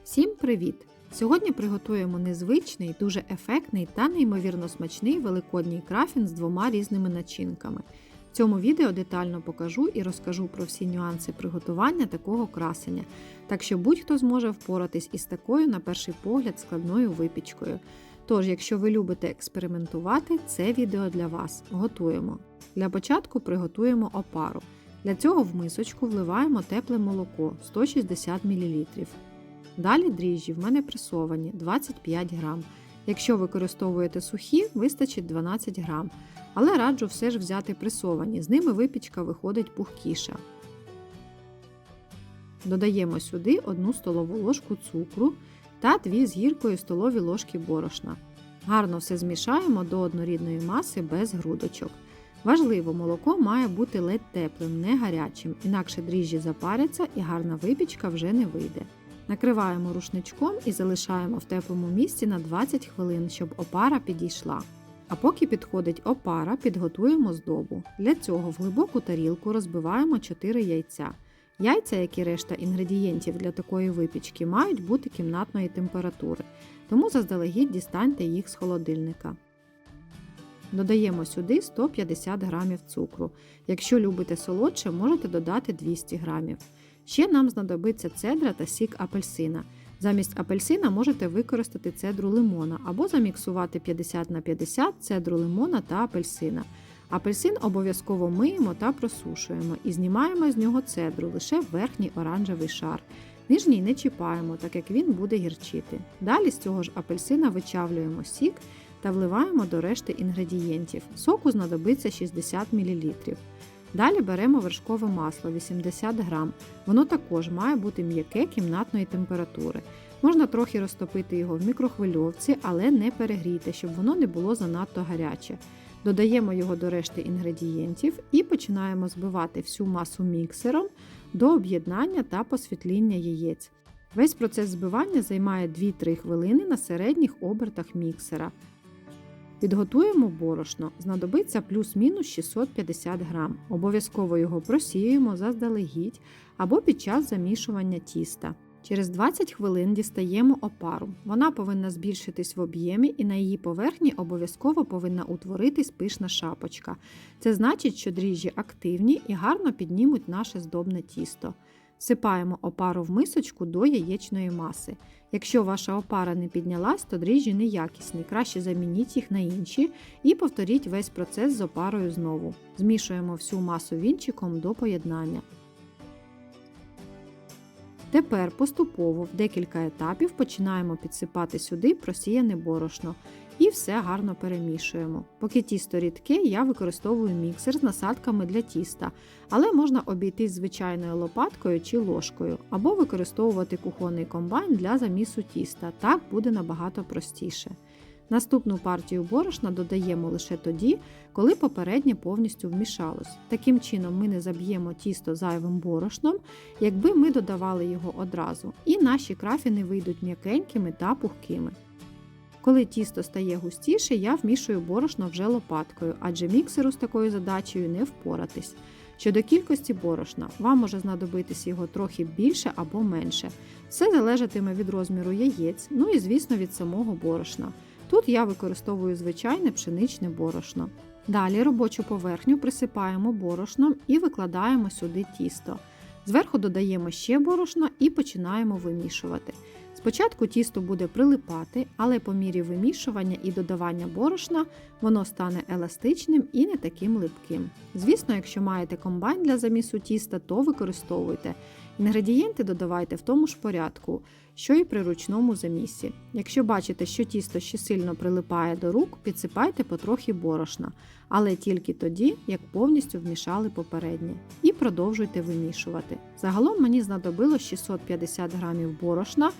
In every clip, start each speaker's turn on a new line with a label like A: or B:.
A: Всім привіт! Сьогодні приготуємо незвичний, дуже ефектний та неймовірно смачний великодній крафін з двома різними начинками. В цьому відео детально покажу і розкажу про всі нюанси приготування такого красення, так що будь-хто зможе впоратись із такою, на перший погляд, складною випічкою. Тож, якщо ви любите експериментувати, це відео для вас. Готуємо. Для початку приготуємо опару. Для цього в мисочку вливаємо тепле молоко 160 мл. Далі дріжджі в мене пресовані 25 грам. Якщо використовуєте сухі, вистачить 12 грам. Але раджу все ж взяти пресовані, з ними випічка виходить пухкіша. Додаємо сюди 1 столову ложку цукру та 2 з гіркою столові ложки борошна. Гарно все змішаємо до однорідної маси без грудочок. Важливо, молоко має бути ледь теплим, не гарячим, інакше дріжджі запаряться і гарна випічка вже не вийде. Накриваємо рушничком і залишаємо в теплому місці на 20 хвилин, щоб опара підійшла. А поки підходить опара, підготуємо здобу. Для цього в глибоку тарілку розбиваємо 4 яйця. Яйця, як і решта інгредієнтів для такої випічки, мають бути кімнатної температури, тому заздалегідь дістаньте їх з холодильника. Додаємо сюди 150 г цукру. Якщо любите солодше, можете додати 200 г. Ще нам знадобиться цедра та сік апельсина. Замість апельсина можете використати цедру лимона або заміксувати 50 на 50 цедру лимона та апельсина. Апельсин обов'язково миємо та просушуємо і знімаємо з нього цедру, лише верхній оранжевий шар. Нижній не чіпаємо, так як він буде гірчити. Далі з цього ж апельсина вичавлюємо сік та вливаємо до решти інгредієнтів. Соку знадобиться 60 мл. Далі беремо вершкове масло 80 г. Воно також має бути м'яке кімнатної температури. Можна трохи розтопити його в мікрохвильовці, але не перегрійте, щоб воно не було занадто гаряче. Додаємо його до решти інгредієнтів і починаємо збивати всю масу міксером до об'єднання та посвітління яєць. Весь процес збивання займає 2-3 хвилини на середніх обертах міксера. Підготуємо борошно, знадобиться плюс-мінус 650 г. Обов'язково його просіюємо заздалегідь або під час замішування тіста. Через 20 хвилин дістаємо опару. Вона повинна збільшитись в об'ємі і на її поверхні обов'язково повинна утворитись пишна шапочка. Це значить, що дріжджі активні і гарно піднімуть наше здобне тісто. Всипаємо опару в мисочку до яєчної маси. Якщо ваша опара не піднялась, то дріжджі неякісні, краще замініть їх на інші і повторіть весь процес з опарою знову. Змішуємо всю масу вінчиком до поєднання. Тепер поступово в декілька етапів починаємо підсипати сюди просіяне борошно і все гарно перемішуємо. Поки тісто рідке, я використовую міксер з насадками для тіста, але можна обійтись звичайною лопаткою чи ложкою, або використовувати кухонний комбайн для замісу тіста, так буде набагато простіше. Наступну партію борошна додаємо лише тоді, коли попереднє повністю вмішалось. Таким чином ми не заб'ємо тісто зайвим борошном, якби ми додавали його одразу, і наші крафіни вийдуть м'якенькими та пухкими. Коли тісто стає густіше, я вмішую борошно вже лопаткою, адже міксеру з такою задачею не впоратись. Щодо кількості борошна, вам може знадобитись його трохи більше або менше. Все залежатиме від розміру яєць, ну і звісно від самого борошна. Тут я використовую звичайне пшеничне борошно. Далі робочу поверхню присипаємо борошном і викладаємо сюди тісто. Зверху додаємо ще борошно і починаємо вимішувати. Спочатку тісто буде прилипати, але по мірі вимішування і додавання борошна воно стане еластичним і не таким липким. Звісно, якщо маєте комбайн для замісу тіста, то використовуйте. Інгредієнти додавайте в тому ж порядку, що і при ручному замісі. Якщо бачите, що тісто ще сильно прилипає до рук, підсипайте потрохи борошна, але тільки тоді, як повністю вмішали попереднє. І продовжуйте вимішувати. Загалом мені знадобилось 650 г борошна,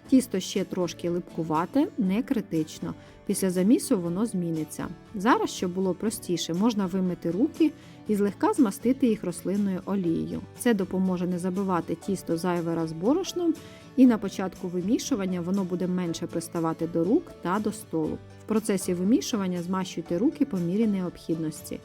A: тісто ще трошки липкувате, не критично. Після замісу воно зміниться. Зараз, щоб було простіше, можна вимити руки і злегка змастити їх рослинною олією. Це допоможе не забивати тісто зайвий раз борошном, і на початку вимішування воно буде менше приставати до рук та до столу. В процесі вимішування змащуйте руки по мірі необхідності.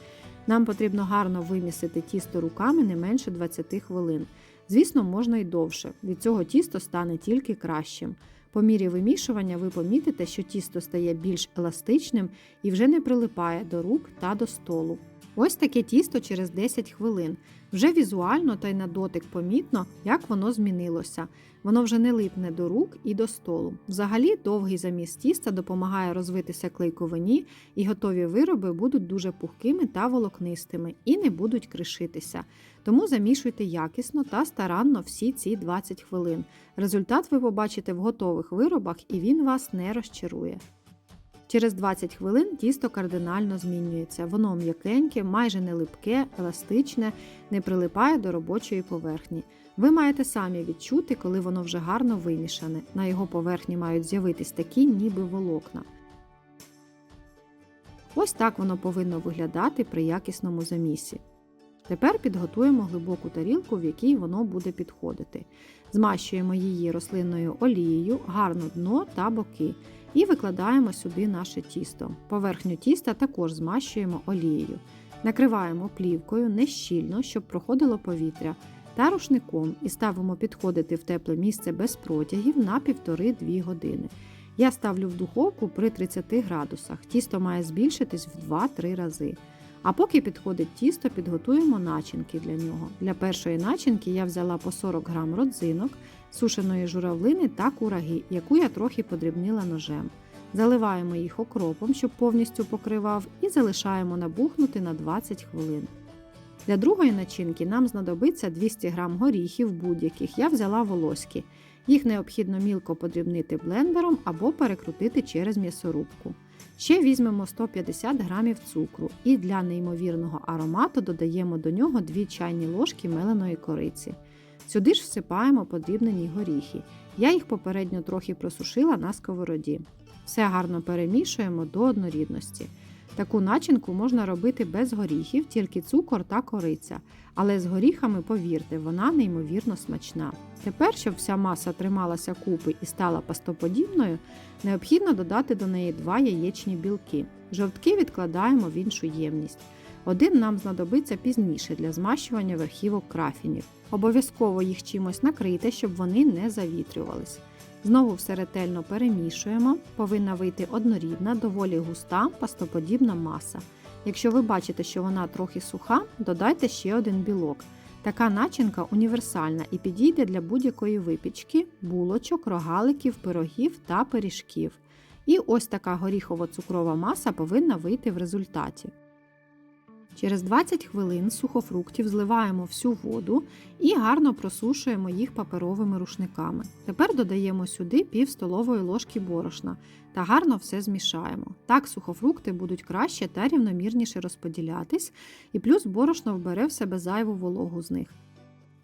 A: Нам потрібно гарно вимісити тісто руками не менше 20 хвилин. Звісно, можна й довше, від цього тісто стане тільки кращим. По мірі вимішування ви помітите, що тісто стає більш еластичним і вже не прилипає до рук та до столу. Ось таке тісто через 10 хвилин. Вже візуально та й на дотик помітно, як воно змінилося. Воно вже не липне до рук і до столу. Взагалі, довгий заміс тіста допомагає розвитися клейковині, і готові вироби будуть дуже пухкими та волокнистими і не будуть кришитися. Тому замішуйте якісно та старанно всі ці 20 хвилин. Результат ви побачите в готових виробах, і він вас не розчарує. Через 20 хвилин тісто кардинально змінюється. Воно м'якеньке, майже не липке, еластичне, не прилипає до робочої поверхні. Ви маєте самі відчути, коли воно вже гарно вимішане. На його поверхні мають з'явитись такі ніби волокна. Ось так воно повинно виглядати при якісному замісі. Тепер підготуємо глибоку тарілку, в якій воно буде підходити. Змащуємо її рослинною олією, гарно дно та боки. І викладаємо сюди наше тісто. Поверхню тіста також змащуємо олією. Накриваємо плівкою не щільно, щоб проходило повітря, та рушником і ставимо підходити в тепле місце без протягів на 1,5-2 години. Я ставлю в духовку при 30 градусах. Тісто має збільшитись в 2-3 рази. А поки підходить тісто, підготуємо начинки для нього. Для першої начинки я взяла по 40 г родзинок, сушеної журавлини та кураги, яку я трохи подрібнила ножем. Заливаємо їх окропом, щоб повністю покривав, і залишаємо набухнути на 20 хвилин. Для другої начинки нам знадобиться 200 г горіхів будь-яких, я взяла волоські. Їх необхідно мілко подрібнити блендером або перекрутити через м'ясорубку. Ще візьмемо 150 г цукру і для неймовірного аромату додаємо до нього 2 чайні ложки меленої кориці. Сюди ж всипаємо подрібнені горіхи. Я їх попередньо трохи просушила на сковороді. Все гарно перемішуємо до однорідності. Таку начинку можна робити без горіхів, тільки цукор та кориця. Але з горіхами, повірте, вона неймовірно смачна. Тепер, щоб вся маса трималася купи і стала пастоподібною, необхідно додати до неї 2 яєчні білки. Жовтки відкладаємо в іншу ємність. Один нам знадобиться пізніше для змащування верхівок крафінів. Обов'язково їх чимось накрийте, щоб вони не завітрювались. Знову все ретельно перемішуємо, повинна вийти однорідна, доволі густа, пастоподібна маса. Якщо ви бачите, що вона трохи суха, додайте ще один білок. Така начинка універсальна і підійде для будь-якої випічки, булочок, рогаликів, пирогів та пиріжків. І ось така горіхово-цукрова маса повинна вийти в результаті. Через 20 хвилин з сухофруктів зливаємо всю воду і гарно просушуємо їх паперовими рушниками. Тепер додаємо сюди пів столової ложки борошна та гарно все змішаємо. Так сухофрукти будуть краще та рівномірніше розподілятись, і плюс борошно вбере в себе зайву вологу з них.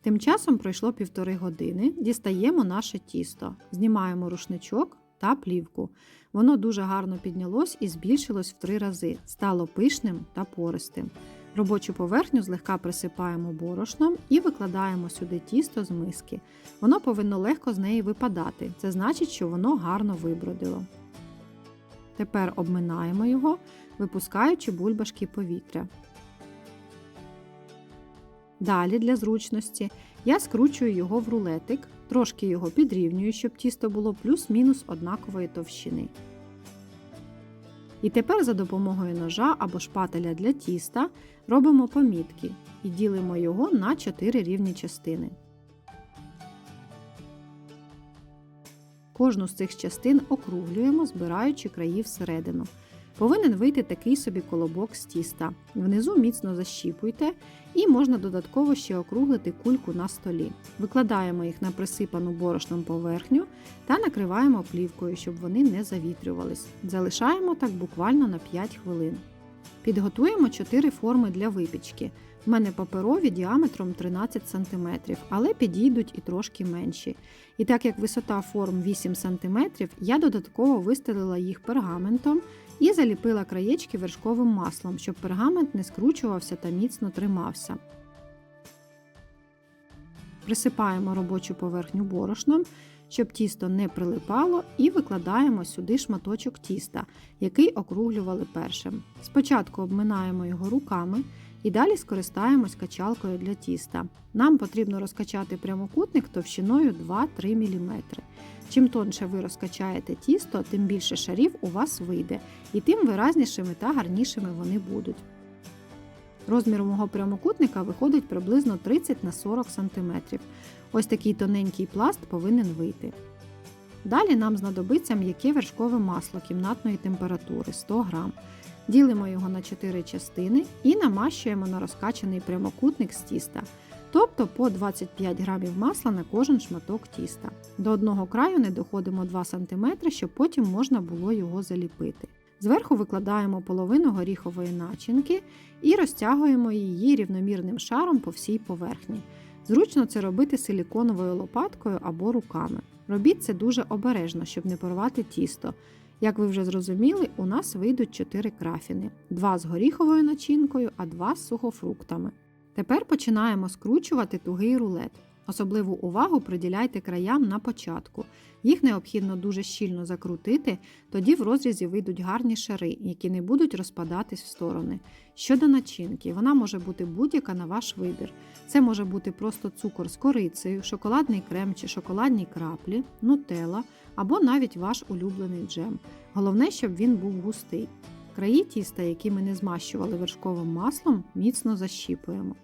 A: Тим часом пройшло 1,5 години, дістаємо наше тісто, знімаємо рушничок та плівку. Воно дуже гарно піднялось і збільшилось в 3 рази, стало пишним та пористим. Робочу поверхню злегка присипаємо борошном і викладаємо сюди тісто з миски. Воно повинно легко з неї випадати, це значить, що воно гарно вибродило. Тепер обминаємо його, випускаючи бульбашки повітря. Далі, для зручності, я скручую його в рулетик, трошки його підрівнюю, щоб тісто було плюс-мінус однакової товщини. І тепер за допомогою ножа або шпателя для тіста робимо помітки і ділимо його на 4 рівні частини. Кожну з цих частин округлюємо, збираючи краї всередину. Повинен вийти такий собі колобок з тіста. Внизу міцно защіпуйте і можна додатково ще округлити кульку на столі. Викладаємо їх на присипану борошном поверхню та накриваємо плівкою, щоб вони не завітрювались. Залишаємо так буквально на 5 хвилин. Підготуємо 4 форми для випічки. В мене паперові діаметром 13 см, але підійдуть і трошки менші. І так як висота форм 8 см, я додатково вистелила їх пергаментом і заліпила краєчки вершковим маслом, щоб пергамент не скручувався та міцно тримався. Присипаємо робочу поверхню борошном, щоб тісто не прилипало, і викладаємо сюди шматочок тіста, який округлювали першим. Спочатку обминаємо його руками І далі скористаємось качалкою для тіста. Нам потрібно розкачати прямокутник товщиною 2-3 мм. Чим тонше ви розкачаєте тісто, тим більше шарів у вас вийде, і тим виразнішими та гарнішими вони будуть. Розмір у мого прямокутника виходить приблизно 30 на 40 см. Ось такий тоненький пласт повинен вийти. Далі нам знадобиться м'яке вершкове масло кімнатної температури 100 г. Ділимо його на 4 частини і намащуємо на розкачаний прямокутник з тіста, тобто по 25 г масла на кожен шматок тіста. До одного краю не доходимо 2 см, щоб потім можна було його заліпити. Зверху викладаємо половину горіхової начинки і розтягуємо її рівномірним шаром по всій поверхні. Зручно це робити силіконовою лопаткою або руками. Робіть це дуже обережно, щоб не порвати тісто. Як ви вже зрозуміли, у нас вийдуть 4 крафіни. 2 з горіховою начинкою, а 2 з сухофруктами. Тепер починаємо скручувати тугий рулет. Особливу увагу приділяйте краям на початку. Їх необхідно дуже щільно закрутити, тоді в розрізі вийдуть гарні шари, які не будуть розпадатись в сторони. Щодо начинки, вона може бути будь-яка на ваш вибір. Це може бути просто цукор з корицею, шоколадний крем чи шоколадні краплі, нутелла або навіть ваш улюблений джем. Головне, щоб він був густий. Краї тіста, які ми не змащували вершковим маслом, міцно защіпуємо.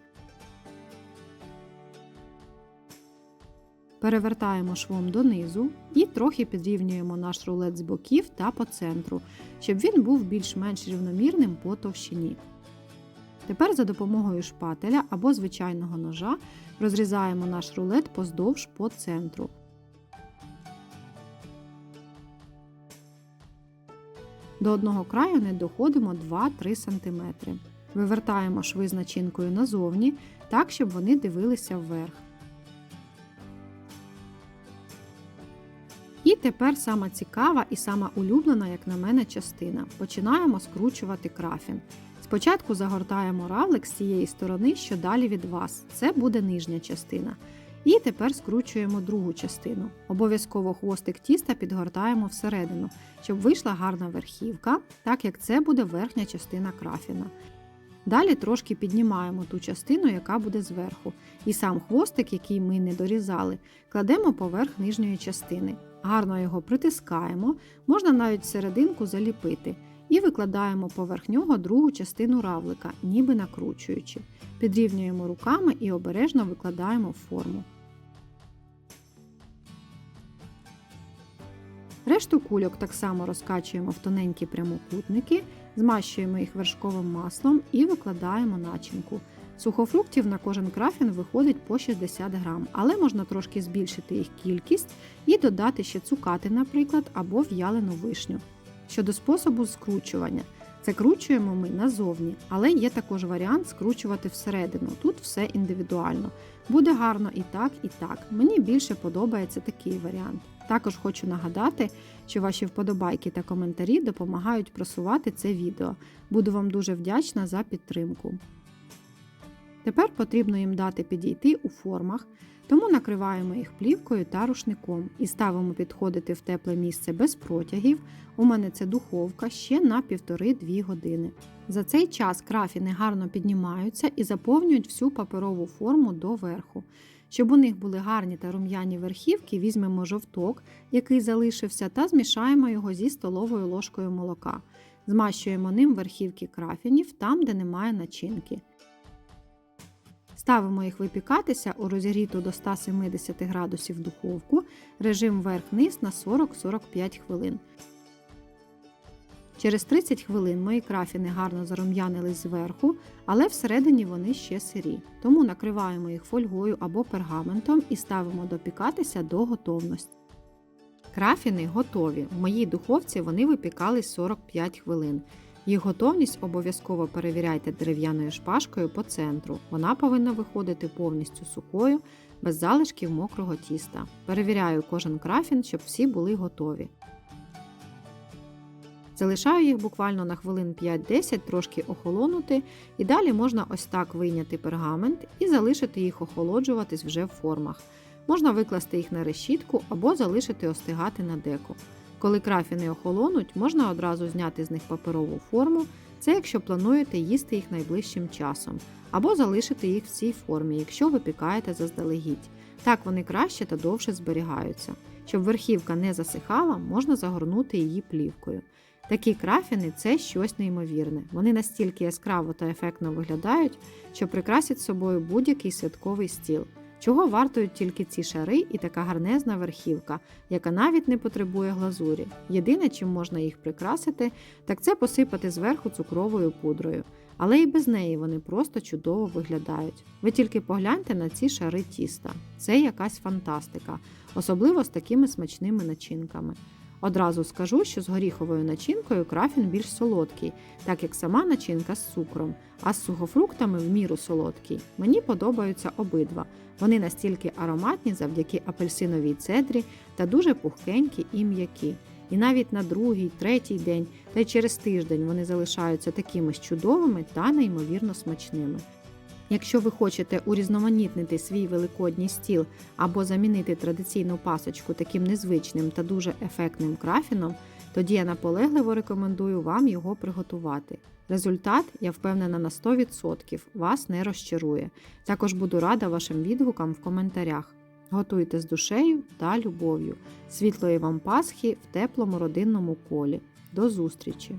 A: Перевертаємо швом донизу і трохи підрівнюємо наш рулет з боків та по центру, щоб він був більш-менш рівномірним по товщині. Тепер за допомогою шпателя або звичайного ножа розрізаємо наш рулет поздовж по центру. До одного краю не доходимо 2-3 см. Вивертаємо шви з начинкою назовні, так, щоб вони дивилися вверх. І тепер сама цікава і сама улюблена, як на мене, частина. Починаємо скручувати крафін. Спочатку загортаємо равлик з цієї сторони, що далі від вас. Це буде нижня частина. І тепер скручуємо другу частину. Обов'язково хвостик тіста підгортаємо всередину, щоб вийшла гарна верхівка, так як це буде верхня частина крафіна. Далі трошки піднімаємо ту частину, яка буде зверху. І сам хвостик, який ми не дорізали, кладемо поверх нижньої частини. Гарно його притискаємо, можна навіть всерединку заліпити. І викладаємо поверх нього другу частину равлика, ніби накручуючи. Підрівнюємо руками і обережно викладаємо в форму. Решту кульок так само розкачуємо в тоненькі прямокутники, змащуємо їх вершковим маслом і викладаємо начинку. Сухофруктів на кожен крафін виходить по 60 грам, але можна трошки збільшити їх кількість і додати ще цукати, наприклад, або в'ялену вишню. Щодо способу скручування. Це кручуємо ми назовні, але є також варіант скручувати всередину. Тут все індивідуально. Буде гарно і так, і так. Мені більше подобається такий варіант. Також хочу нагадати, що ваші вподобайки та коментарі допомагають просувати це відео. Буду вам дуже вдячна за підтримку. Тепер потрібно їм дати підійти у формах, тому накриваємо їх плівкою та рушником і ставимо підходити в тепле місце без протягів, у мене це духовка, ще на 1,5-2 години. За цей час крафіни гарно піднімаються і заповнюють всю паперову форму доверху. Щоб у них були гарні та рум'яні верхівки, візьмемо жовток, який залишився, та змішаємо його зі столовою ложкою молока. Змащуємо ним верхівки крафінів там, де немає начинки. Ставимо їх випікатися у розігріту до 170 градусів духовку, режим вверх-вниз на 40-45 хвилин. Через 30 хвилин мої крафіни гарно зарум'янились зверху, але всередині вони ще сирі. Тому накриваємо їх фольгою або пергаментом і ставимо допікатися до готовності. Крафіни готові. В моїй духовці вони випікались 45 хвилин. Їх готовність обов'язково перевіряйте дерев'яною шпажкою по центру. Вона повинна виходити повністю сухою, без залишків мокрого тіста. Перевіряю кожен крафін, щоб всі були готові. Залишаю їх буквально на хвилин 5-10 трошки охолонути, і далі можна ось так вийняти пергамент і залишити їх охолоджуватись вже в формах. Можна викласти їх на решітку або залишити остигати на деко. Коли крафіни охолонуть, можна одразу зняти з них паперову форму, Це якщо плануєте їсти їх найближчим часом, або залишити їх в цій формі, якщо випікаєте заздалегідь. Так вони краще та довше зберігаються. Щоб верхівка не засихала, можна загорнути її плівкою. Такі крафіни – це щось неймовірне. Вони настільки яскраво та ефектно виглядають, що прикрасять собою будь-який святковий стіл. Чого вартують тільки ці шари і така гарнезна верхівка, яка навіть не потребує глазурі. Єдине, чим можна їх прикрасити, так це посипати зверху цукровою пудрою. Але і без неї вони просто чудово виглядають. Ви тільки погляньте на ці шари тіста. Це якась фантастика, особливо з такими смачними начинками. Одразу скажу, що з горіховою начинкою крафін більш солодкий, так як сама начинка з цукром, а з сухофруктами в міру солодкий. Мені подобаються обидва. Вони настільки ароматні завдяки апельсиновій цедрі та дуже пухкенькі і м'які. І навіть на другий, третій день та й через тиждень вони залишаються такими ж чудовими та неймовірно смачними. Якщо ви хочете урізноманітнити свій великодній стіл або замінити традиційну пасочку таким незвичним та дуже ефектним крафіном, тоді я наполегливо рекомендую вам його приготувати. Результат, я впевнена на 100%, вас не розчарує. Також буду рада вашим відгукам в коментарях. Готуйте з душею та любов'ю. Світлої вам Пасхи в теплому родинному колі. До зустрічі!